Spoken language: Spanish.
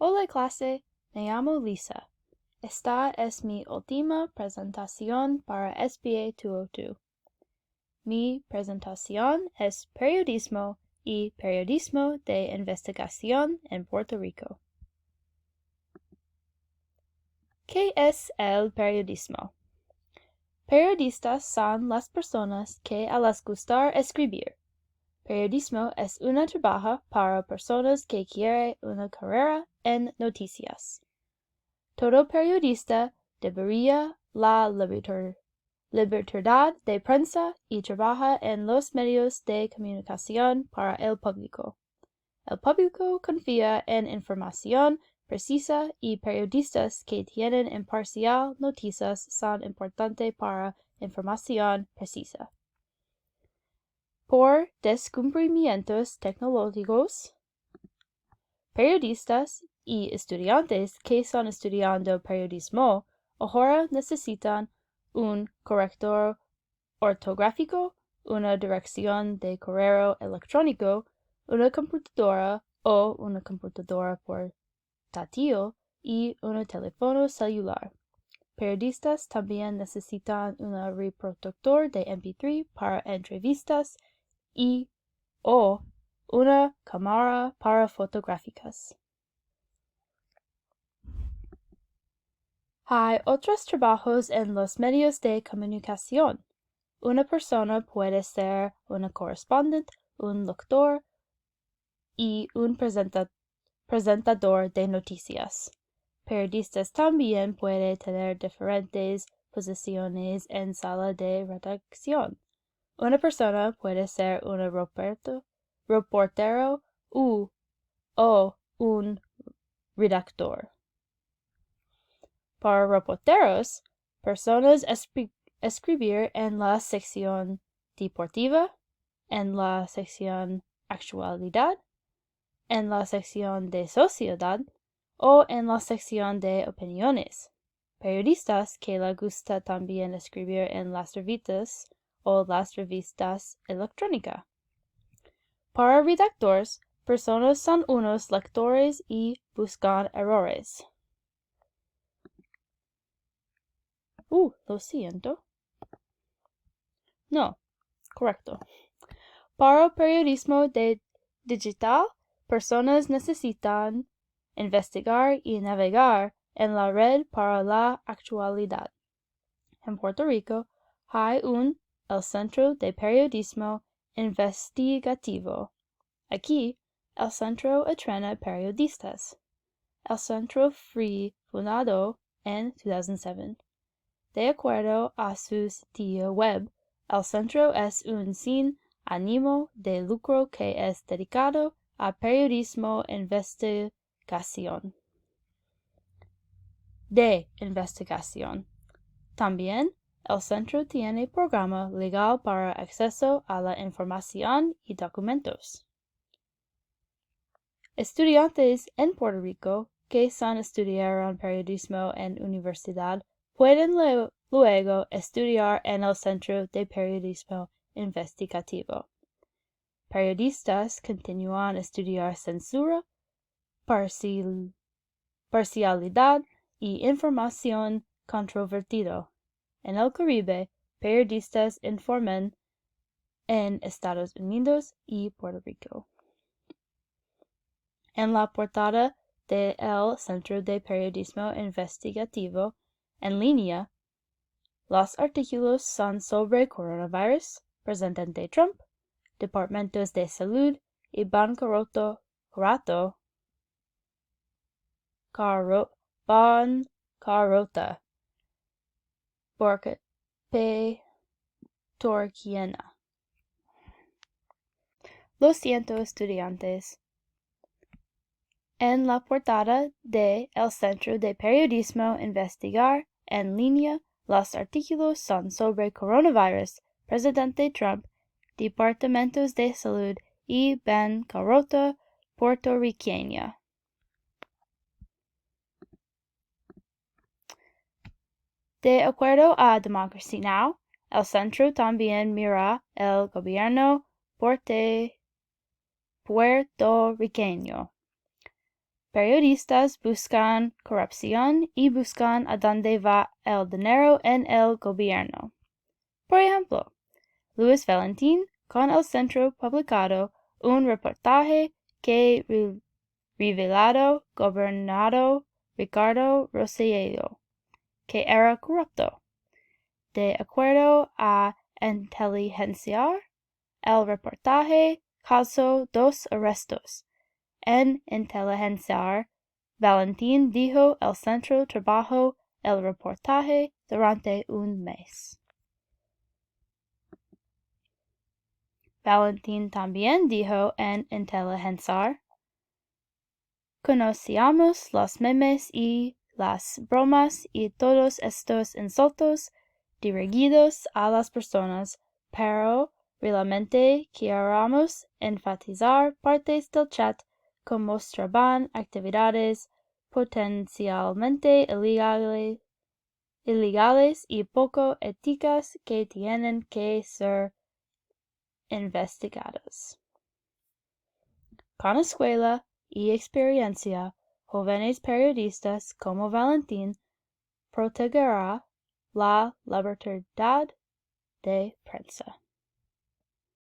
Hola clase, me llamo Lisa. Esta es mi última presentación para SBA 202. Mi presentación es Periodismo y Periodismo de Investigación en Puerto Rico. ¿Qué es el periodismo? Periodistas son las personas que les gusta escribir. Periodismo es un trabajo para personas que quieren una carrera en noticias. Todo periodista debería la libertad de prensa y trabaja en los medios de comunicación para el público. El público confía en información precisa y periodistas que tienen imparcial noticias son importantes para información precisa. Por descubrimientos tecnológicos, periodistas y estudiantes que están estudiando periodismo ahora necesitan un corrector ortográfico, una dirección de correo electrónico, una computadora o una computadora portátil y un teléfono celular. Periodistas también necesitan un reproductor de MP3 para entrevistas o una cámara para fotográficas. Hay otros trabajos en los medios de comunicación. Una persona puede ser un correspondente, un lector y un presentador de noticias. Periodistas también pueden tener diferentes posiciones en sala de redacción. Una persona puede ser un reportero o un redactor. Para reporteros, personas escribir en la sección deportiva, en la sección actualidad, en la sección de sociedad o en la sección de opiniones. Periodistas que les gusta también escribir en las revistas o las revistas electrónicas. Para redactores, personas son unos lectores y buscan errores. Lo siento. No, correcto. Para periodismo digital, personas necesitan investigar y navegar en la red para la actualidad. En Puerto Rico hay el Centro de Periodismo Investigativo. Aquí, el centro entrena periodistas. El centro fue fundado en 2007. De acuerdo a su sitio web, el centro es un sin ánimo de lucro que es dedicado a periodismo de investigación. También, el centro tiene programa legal para acceso a la información y documentos. Estudiantes en Puerto Rico que estudiaron periodismo en universidad pueden luego estudiar en el Centro de Periodismo Investigativo. Periodistas continúan a estudiar censura, parcialidad y información controvertida. En el Caribe, periodistas informan en Estados Unidos y Puerto Rico. En la portada del Centro de Periodismo Investigativo en línea, los artículos son sobre coronavirus, presidente Trump, departamentos de salud y bancarrota, petorquiana. Lo siento, estudiantes. En la portada de El Centro de Periodismo Investigar en línea, los artículos son sobre coronavirus, presidente Trump, departamentos de salud y bancarrota puertorriqueña. De acuerdo a Democracy Now!, el centro también mira el gobierno puertorriqueño. periodistas buscan corrupción y buscan a dónde va el dinero en el gobierno. Por ejemplo, Luis Valentín con El Centro publicado un reportaje que revelado gobernador Ricardo Rosselló, que era corrupto. De acuerdo a inteligencia, el reportaje causó 2 arrestos. En inteligencia, Valentín dijo El Centro trabajó el reportaje durante un mes. Valentín también dijo en inteligencia: conocíamos los memes y las bromas y todos estos insultos dirigidos a las personas, pero realmente queríamos enfatizar partes del chat que mostraban actividades potencialmente ilegales y poco éticas que tienen que ser investigadas. Con escuela y experiencia, jóvenes periodistas como Valentín protegerá la libertad de prensa.